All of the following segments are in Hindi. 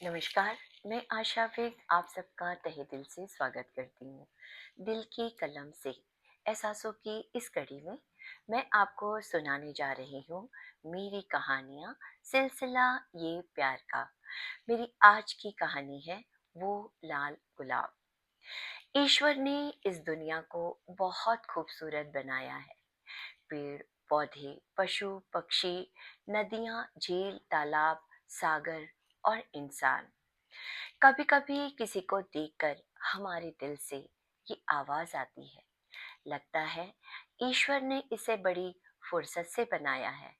नमस्कार। मैं आशा विद आप सबका तहे दिल से स्वागत करती हूँ। दिल की कलम से एहसासों की इस कड़ी में मैं आपको सुनाने जा रही हूँ मेरी कहानियाँ, सिलसिला ये प्यार का। मेरी आज की कहानी है वो लाल गुलाब। ईश्वर ने इस दुनिया को बहुत खूबसूरत बनाया है। पेड़, पौधे, पशु, पक्षी, नदियाँ, झील, तालाब, सागर और इंसान। कभी कभी किसी को देखकर हमारे दिल से ये आवाज आती है, लगता है ईश्वर ने इसे बड़ी फुर्सत से बनाया है।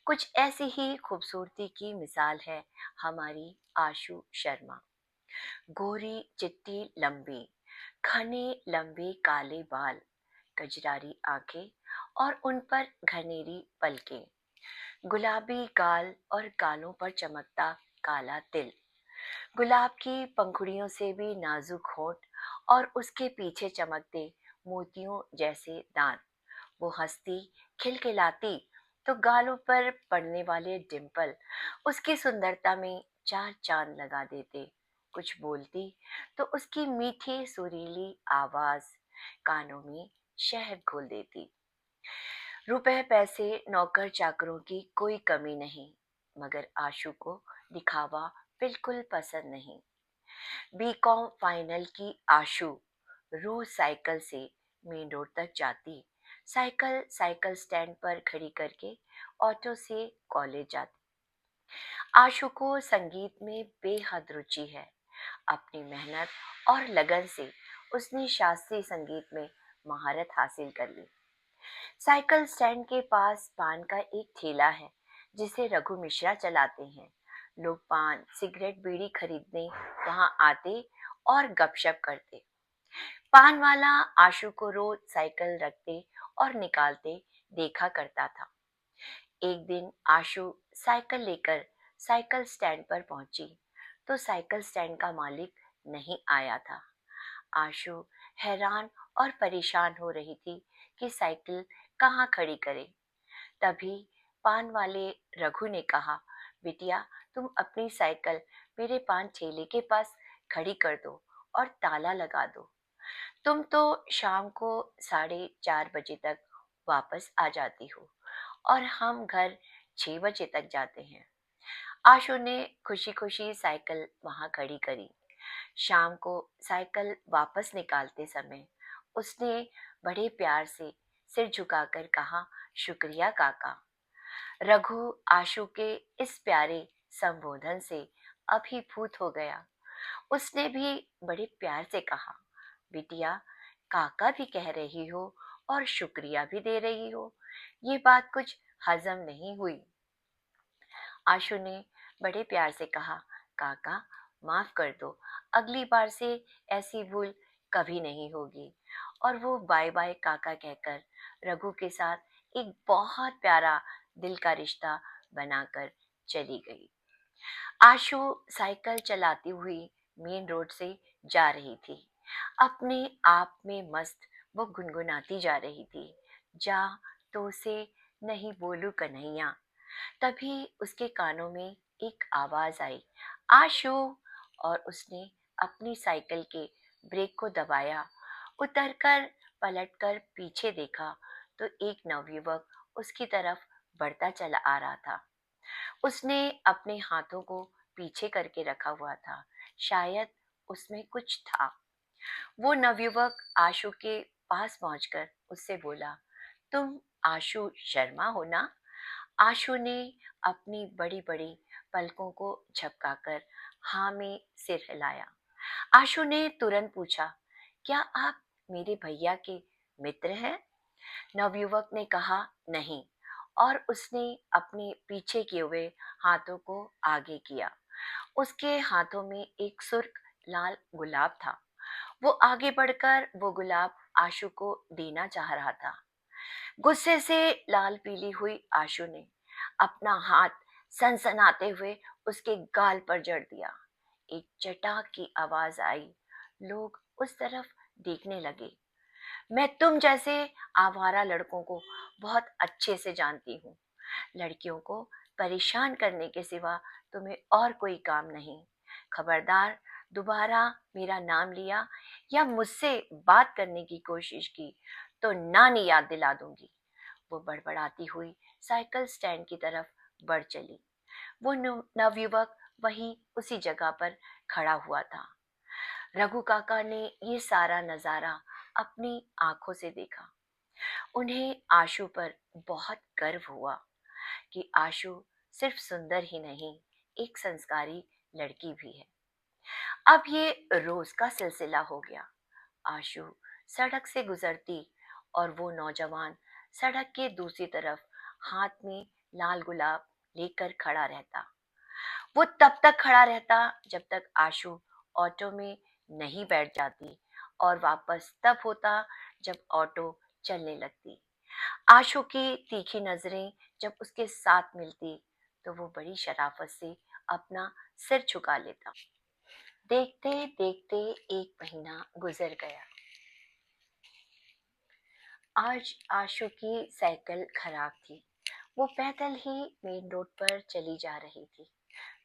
कुछ ऐसी ही खूबसूरती की मिसाल है हमारी आशु शर्मा। गोरी, चिट्टी, लंबी, घने लंबे काले बाल, कजरारी आंखें और उन पर घनेरी पलकें, गुलाबी गाल और गालों पर चमकता काला तिल, गुलाब की पंखुड़ियों से भी नाजुक होंठ और उसके पीछे चमकते मोतियों जैसे दांत। वो हंसती, खिलखिलाती तो गालों पर पड़ने वाले डिंपल उसकी सुंदरता में चार चांद लगा देते। कुछ बोलती तो उसकी मीठी सुरीली आवाज कानों में शहद घोल देती। रुपए पैसे नौकर चाकरों की कोई कमी नहीं, मगर आशु को दिखावा बिल्कुल पसंद नहीं। बीकॉम फाइनल की आशु रोज साइकिल से मेन रोड तक जाती, साइकिल साइकिल स्टैंड पर खड़ी करके ऑटो से कॉलेज जाती। आशु को संगीत में बेहद रुचि है। अपनी मेहनत और लगन से उसने शास्त्रीय संगीत में महारत हासिल कर ली। साइकिल स्टैंड के पास पान का एक ठेला है जिसे रघु मिश्रा चलाते हैं। लोग पान, सिगरेट, बीड़ी खरीदने वहां आते और गपशप करते। पान वाला आशु को रोज साइकिल रखते और निकालते देखा करता था। एक दिन आशु साइकिल लेकर साइकिल स्टैंड पर पहुंची तो साइकिल स्टैंड का मालिक नहीं आया था। आशु हैरान और परेशान हो रही थी कि साइकिल कहाँ खड़ी करे। तभी पान वाले रघु ने कहा, बिटिया, तुम अपनी साइकिल मेरे पान ठेले के पास खड़ी कर दो और ताला लगा दो। तुम तो शाम को 4:30 बजे तक वापस आ जाती हो और हम घर 6 बजे तक जाते हैं। आशु ने खुशी खुशी साइकिल वहां खड़ी करी। शाम को साइकिल वापस निकालते समय उसने बड़े प्यार से सिर झुकाकर कहा, शुक्रिया काका। रघु आशु के इस प्यारे संबोधन से अभिभूत हो गया। उसने भी बड़े प्यार से कहा, बिटिया, काका भी कह रही हो और शुक्रिया भी दे रही हो, ये बात कुछ हजम नहीं हुई। आशु ने बड़े प्यार से कहा, काका, माफ कर दो, अगली बार से ऐसी भूल कभी नहीं होगी। और वो बाय बाय काका कहकर रघु के साथ एक बहुत प्यारा दिल का रिश्ता बनाकर चली गई। आशु साइकिल चलाती हुई मेन रोड से जा रही थी। अपने आप में मस्त वो गुनगुनाती जा रही थी, जा तो से नहीं बोलू कन्हैया। तभी उसके कानों में एक आवाज आई, आशु। और उसने अपनी साइकिल के ब्रेक को दबाया। उतरकर पलटकर पीछे देखा तो एक नवयुवक उसकी तरफ बढ़ता चला आ रहा था। उसने अपने हाथों को पीछे करके रखा हुआ था, शायद उसमें कुछ था। वो नवयुवक आशु के पास पहुंचकर उससे बोला, तुम आशु शर्मा हो ना? आशु ने अपनी बड़ी बड़ी पलकों को झपकाकर हाँ में सिर हिलाया। आशु ने तुरंत पूछा, क्या आप मेरे भैया के मित्र हैं? नवयुवक ने कहा, नहीं, और उसने अपने पीछे किए हुए हाथों को आगे किया। उसके हाथों में एक सुर्ख लाल गुलाब था। वो आगे बढ़कर वो गुलाब आशु को देना चाह रहा था। गुस्से से लाल पीली हुई आशु ने अपना हाथ सनसनाते हुए उसके गाल पर जड़ दिया। एक चटाक की आवाज आई। लोग उस तरफ देखने लगे। मैं तुम जैसे आवारा लड़कों को बहुत अच्छे से जानती हूँ। लड़कियों को परेशान करने के सिवा तुम्हें और कोई काम नहीं। खबरदार दोबारा मेरा नाम लिया या मुझसे बात करने की कोशिश की तो नानी याद दिला दूंगी। वो बड़बड़ाती हुई साइकिल स्टैंड की तरफ बढ़ चली। वो नवयुवक वहीं उसी जगह पर खड़ा हुआ था। रघु काका ने ये सारा नजारा अपनी आंखों से देखा। उन्हें आशु पर बहुत गर्व हुआ कि आशु सिर्फ सुंदर ही नहीं, एक संस्कारी लड़की भी है। अब ये रोज का सिलसिला हो गया। आशु सड़क से गुजरती और वो नौजवान सड़क के दूसरी तरफ हाथ में लाल गुलाब लेकर खड़ा रहता। वो तब तक खड़ा रहता जब तक आशु ऑटो में नहीं बैठ जाती, और वापस तब होता जब ऑटो चलने लगती। आशु की तीखी नजरें जब उसके साथ मिलती तो वो बड़ी शराफत से अपना सिर झुका लेता। देखते देखते एक महीना गुजर गया। आज आशु की साइकिल खराब थी। वो पैदल ही मेन रोड पर चली जा रही थी।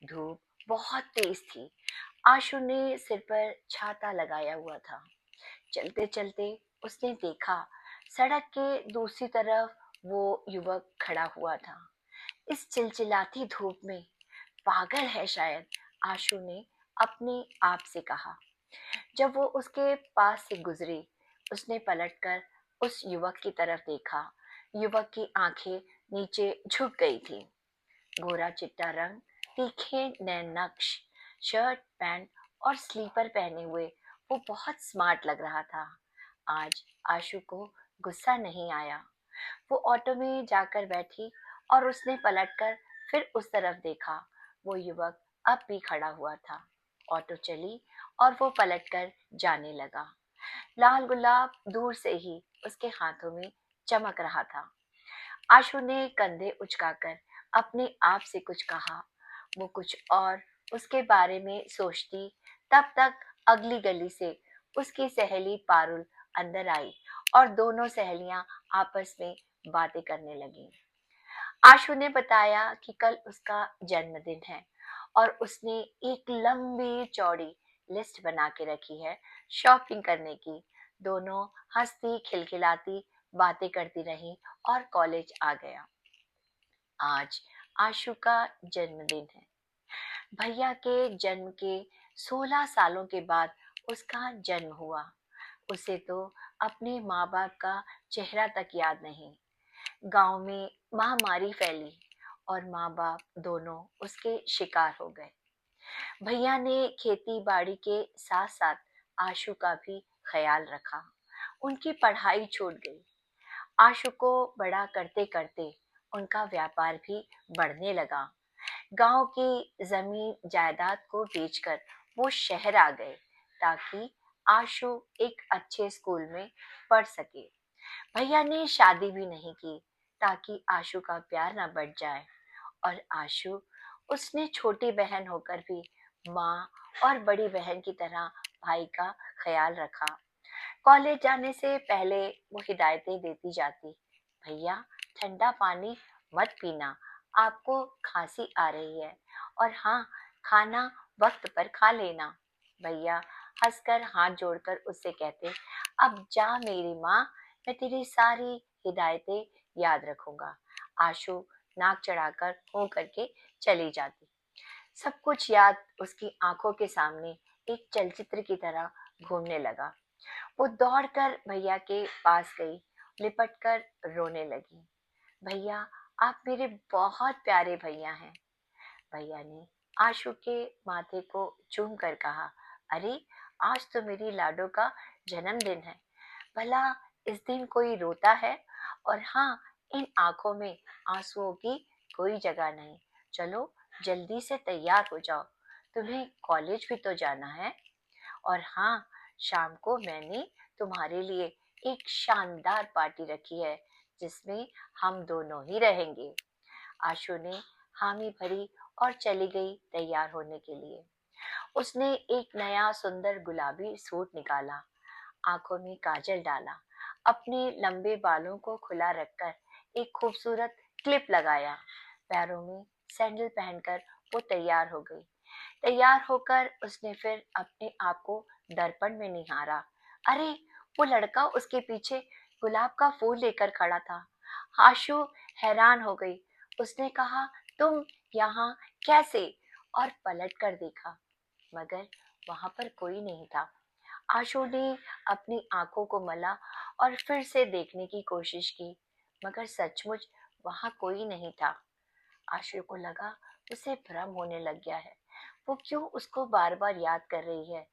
धूप बहुत तेज थी। आशु ने सिर पर छाता लगाया हुआ था। चलते चलते उसने देखा सड़क के दूसरी तरफ वो युवक खड़ा हुआ था। इस चिलचिलाती धूप में पागल है शायद, आशु ने अपने आप से कहा। जब वो उसके पास से गुजरी, उसने पलटकर उस युवक की तरफ देखा। युवक की आंखें नीचे झुक गई थी। गोरा चिट्टा रंग, तीखे नैन नक्श, शर्ट पैंट और स्लीपर पहने हुए वो बहुत स्मार्ट लग रहा था। आज आशु को गुस्सा नहीं आया। वो ऑटो में जाकर बैठी और उसने पलटकर फिर उस तरफ देखा। वो युवक अब भी खड़ा हुआ था। ऑटो चली और वो पलटकर जाने लगा। लाल गुलाब दूर से ही उसके हाथों में चमक रहा था। आशु ने कंधे उचकाकर अपने आप से कुछ कहा। वो कुछ और उसके बारे में सोचती, तब तक अगली गली से उसकी सहेली पारुल अंदर आई और दोनों सहेलियां आपस में बातें करने लगीं। आशु ने बताया कि कल उसका जन्मदिन है और उसने एक लंबी चौड़ी लिस्ट बना के रखी है शॉपिंग करने की। दोनों हंसती खिलखिलाती बातें करती रहीं और कॉलेज आ गया। आज आशु का जन्मदिन है। भैया के जन्म के 16 सालों के बाद उसका जन्म हुआ। उसे तो अपने माँ बाप का चेहरा तक याद नहीं। गांव में महामारी फैली और माँ बाप दोनों उसके शिकार हो गए। भैया ने खेती बाड़ी के साथ साथ आशु का भी ख्याल रखा। उनकी पढ़ाई छूट गई। आशु को बड़ा करते करते उनका व्यापार भी बढ़ने लगा। गांव की जमीन जायदाद को बेचकर वो शहर आ गए ताकि आशु एक अच्छे स्कूल में पढ़ सके। भैया ने शादी भी नहीं की ताकि आशु का प्यार न बढ़ जाए। और आशु, उसने छोटी बहन होकर भी माँ और बड़ी बहन की तरह भाई का ख्याल रखा। कॉलेज जाने से पहले वो हिदायतें देती जाती। भैया, ठंडा पानी मत पीना, आपको खांसी आ रही है, और हाँ, खाना वक्त पर खा लेना। भैया हंसकर हाथ जोड़कर उससे कहते, अब जा मेरी माँ, मैं तेरी सारी हिदायतें याद रखूंगा। आशु नाक चढ़ाकर हो करके चली जाती। सब कुछ याद उसकी आंखों के सामने एक चलचित्र की तरह घूमने लगा। वो दौड़कर भैया के पास गई, लिपटकर रोने लगी। भैया, आप मेरे बहुत प्यारे भैया हैं। भैया ने आशु के माथे को चूम कर कहा, अरे, आज तो मेरी लाडो का जन्मदिन है। भला इस दिन कोई रोता है? और हाँ, इन आंखों में आंसुओं की कोई जगह नहीं। चलो जल्दी से तैयार हो जाओ, तुम्हें कॉलेज भी तो जाना है। और हाँ, शाम को मैंने तुम्हारे लिए एक शानदार पार्टी रखी है जिसमें हम दोनों ही रहेंगे। आशु ने हामी भरी और चली गई तैयार होने के लिए। उसने एक नया सुंदर गुलाबी सूट निकाला, आंखों में काजल डाला, अपने लंबे बालों को खुला रखकर एक खूबसूरत क्लिप लगाया, पैरों में सैंडल पहनकर वो तैयार हो गई। तैयार होकर उसने फिर अपने आप को दर्पण में निहारा। अरे, वो लड़का उसके पीछे गुलाब का फूल लेकर खड़ा था। आशु हैरान हो गई। उसने कहा, तुम यहाँ कैसे? और पलट कर देखा, मगर वहां पर कोई नहीं था। आशु ने अपनी आंखों को मला और फिर से देखने की कोशिश की, मगर सचमुच वहां कोई नहीं था। आशु को लगा उसे भ्रम होने लग गया है। वो क्यों उसको बार बार याद कर रही है?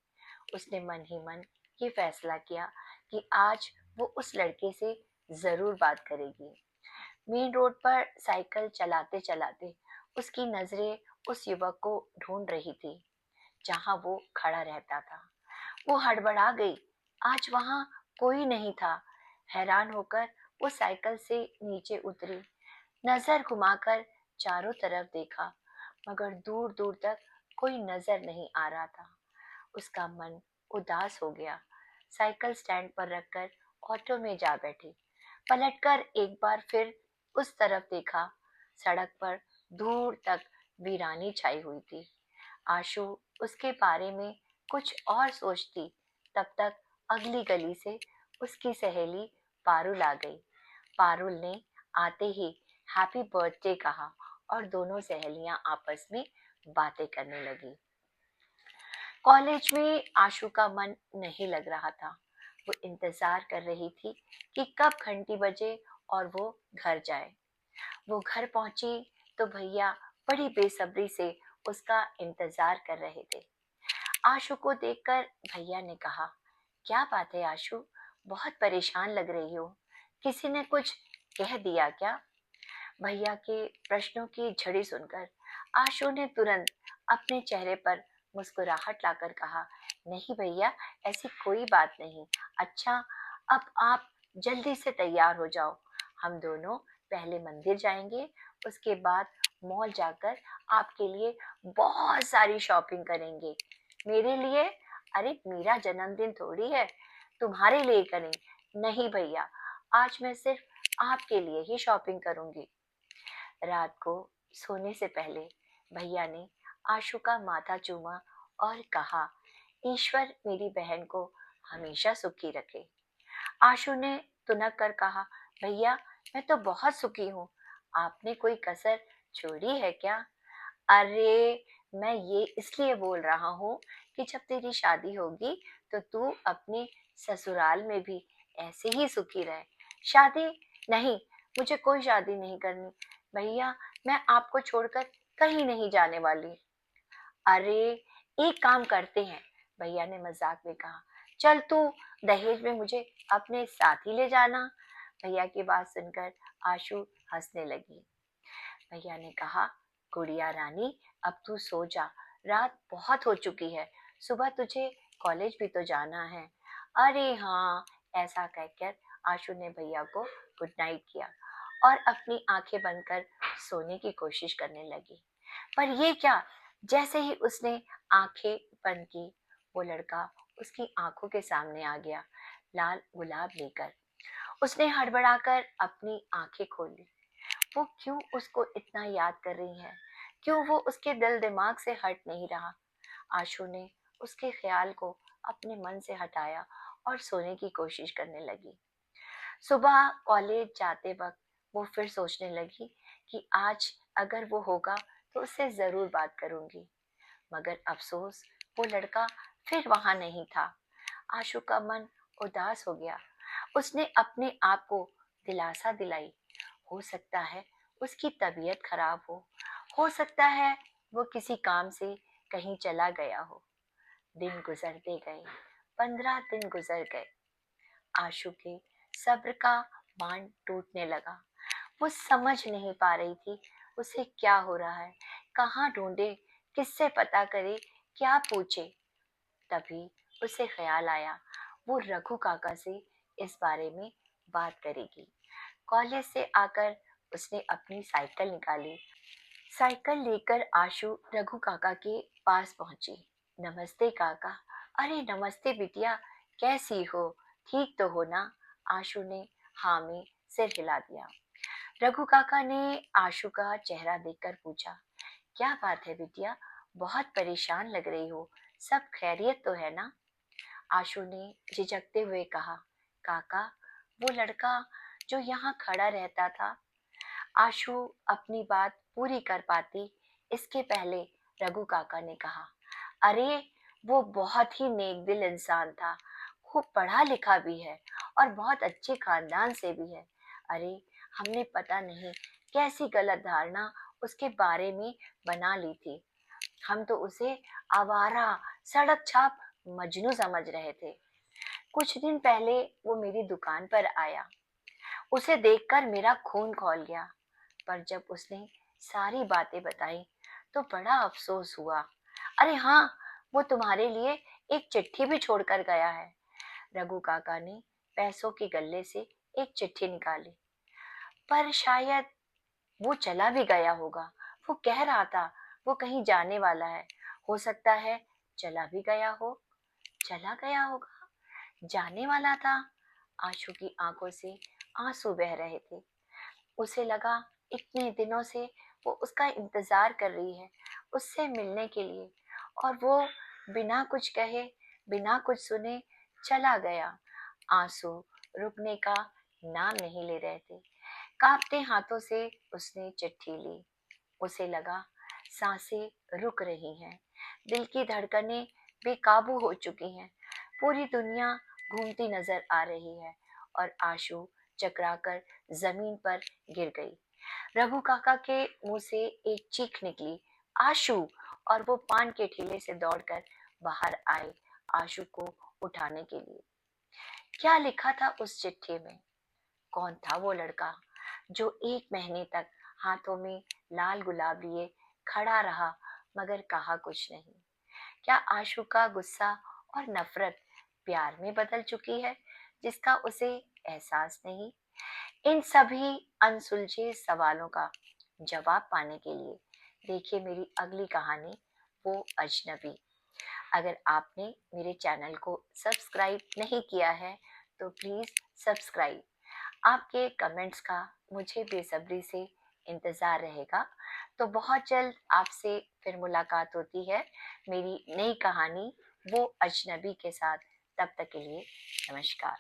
उसने मन ही मन ये फैसला किया कि आज वो उस लड़के से जरूर बात करेगी। मेन रोड पर साइकिल चलाते चलाते उसकी नजरें उस युवक को ढूंढ रही थी जहां वो खड़ा रहता था। वो हड़बड़ा गई। आज वहां कोई नहीं था। हैरान होकर वो साइकिल से नीचे उतरी। नजर घुमाकर चारों तरफ देखा, मगर दूर दूर तक कोई नजर नहीं आ रहा था। उसका मन उदास हो गया। साइकिल स्टैंड पर रखकर ऑटो में जा बैठी। पलटकर एक बार फिर उस तरफ देखा। सड़क पर दूर तक वीरानी छाई हुई थी। आशु उसके बारे में कुछ और सोचती, तब तक अगली गली से उसकी सहेली पारुल आ गई। पारुल ने आते ही हैप्पी बर्थडे कहा और दोनों सहेलियां आपस में बातें करने लगी। कॉलेज में आशु का मन नहीं लग रहा था। वो इंतजार कर रही थी कि कब घंटी बजे और वो घर जाए। वो घर पहुंची तो भैया बड़ी बेसब्री से उसका इंतजार कर रहे थे। आशु को देखकर भैया ने कहा, क्या बात है आशु, बहुत परेशान लग रही हो। किसी ने कुछ कह दिया क्या? भैया के प्रश्नों की झड़ी सुनकर आशु ने तुरंत अपने चेहरे पर मुस्कुराहट लाकर कहा, नहीं भैया, ऐसी कोई बात नहीं। अच्छा, अब आप जल्दी से तैयार हो जाओ। हम दोनों पहले मंदिर जाएंगे, उसके बाद मॉल जाकर आपके लिए बहुत सारी शॉपिंग करेंगे। मेरे लिए? अरे, मेरा जन्मदिन थोड़ी है, तुम्हारे लिए करें। नहीं भैया, आज मैं सिर्फ आपके लिए ही शॉपिंग करूंगी। रात को सोने से पहले भैया ने आशु का माथा चूमा और कहा, ईश्वर मेरी बहन को हमेशा सुखी रखे। आशु ने तुनक कर कहा, भैया, मैं तो बहुत सुखी हूँ। आपने कोई कसर छोड़ी है क्या? अरे, मैं ये इसलिए बोल रहा हूँ कि जब तेरी शादी होगी तो तू अपने ससुराल में भी ऐसे ही सुखी रहे। शादी? नहीं, मुझे कोई शादी नहीं करनी। भैया, मैं आपको छोड़कर कहीं नहीं जाने वाली। अरे, एक काम करते हैं, भैया ने मजाक में कहा। चल, तू दहेज में मुझे अपने साथ ही ले जाना। भैया की बात सुनकर आशु हंसने लगी। भैया ने कहा, गुड़िया रानी, अब तू सो जा। रात बहुत हो चुकी है, सुबह तुझे कॉलेज भी तो जाना है। अरे हाँ, ऐसा कहकर आशु ने भैया को गुड नाइट किया और अपनी आंखें बंद कर सोने की कोशिश करने लगी। पर ये क्या, जैसे ही उसने आंखें बंद की, वो लड़का उसकी आंखों के सामने आ गया, लाल गुलाब लेकर। उसने हड़बड़ाकर अपनी आंखें खोल ली। वो क्यों उसको इतना याद कर रही है? क्यों वो उसके दिल दिमाग से हट नहीं रहा? आशु ने उसके ख्याल को अपने मन से हटाया और सोने की कोशिश करने लगी। सुबह कॉलेज जाते वक्त वो फिर सोचने लगी कि आज अगर वो होगा तो उससे जरूर बात करूंगी। मगर अफसोस, वो लड़का फिर वहां नहीं था। आशु का मन उदास हो गया। उसने अपने आप को दिलासा दिलाई, हो सकता है उसकी तबीयत खराब हो सकता है वो किसी काम से कहीं चला गया हो। दिन गुजरते गए, 15 दिन गुजर गए। आशु के सब्र का बांध टूटने लगा। वो समझ नहीं पा रही थी उसे क्या हो रहा है, कहाँ ढूंढे, किससे पता करे, क्या पूछे। तभी उसे ख्याल आया, वो रघु काका से इस बारे में बात करेगी। कॉलेज से आकर उसने अपनी साइकिल निकाली। साइकिल लेकर आशु रघु काका के पास पहुंची। नमस्ते काका। अरे नमस्ते बिटिया, कैसी हो? ठीक तो हो ना? आशु ने हाँ में सिर हिला दिया। रघु काका ने आशु का चेहरा देखकर पूछा, क्या बात है बिटिया, बहुत परेशान लग रही हो, सब खैरियत तो है ना? आशु ने झिझकते हुए कहा। काका, वो लड़का जो यहाँ खड़ा रहता था। आशु अपनी बात पूरी कर पाती इसके पहले रघु काका ने कहा, अरे वो बहुत ही नेक दिल इंसान था, खूब पढ़ा लिखा भी है और बहुत अच्छे खानदान से भी है। अरे हमने पता नहीं कैसी गलत धारणा उसके बारे में बना ली थी। हम तो उसे आवारा, सड़क छाप मजनू समझ रहे थे। कुछ दिन पहले वो मेरी दुकान पर आया। उसे देखकर मेरा खून खौल गया, पर जब उसने सारी बातें बताई तो बड़ा अफसोस हुआ। अरे हाँ, वो तुम्हारे लिए एक चिट्ठी भी छोड़कर गया है। रघु काका ने पैसों के गल्ले से एक चिट्ठी निकाली। पर शायद वो चला भी गया होगा। वो कह रहा था वो कहीं जाने वाला है। हो सकता है चला भी गया हो। चला गया होगा, जाने वाला था। आशु की आंखों से आंसू बह रहे थे। उसे लगा इतने दिनों से वो उसका इंतजार कर रही है, उससे मिलने के लिए, और वो बिना कुछ कहे, बिना कुछ सुने चला गया। आंसू रुकने का नाम नहीं ले रहे थे। कांपते हाथों से उसने चिट्ठी ली। उसे लगा सांसें रुक रही हैं, दिल की धड़कनें बेकाबू हो चुकी हैं, पूरी दुनिया घूमती नजर आ रही है, और आशु चकराकर जमीन पर गिर गई। रघु काका के मुंह से एक चीख निकली, आशु! और वो पान के ठेले से दौड़कर बाहर आए आशु को उठाने के लिए। क्या लिखा था उस चिट्ठी में? कौन था वो लड़का जो 1 महीने तक हाथों में लाल गुलाब लिए खड़ा रहा मगर कहा कुछ नहीं? क्या आशु का गुस्सा और नफरत प्यार में बदल चुकी है जिसका उसे एहसास नहीं? इन सभी अनसुलझे सवालों का जवाब पाने के लिए देखिए मेरी अगली कहानी, वो अजनबी। अगर आपने मेरे चैनल को सब्सक्राइब नहीं किया है तो प्लीज़ सब्सक्राइब। आपके कमेंट्स का मुझे बेसब्री से इंतज़ार रहेगा। तो बहुत जल्द आपसे फिर मुलाकात होती है मेरी नई कहानी वो अजनबी के साथ। तब तक के लिए नमस्कार।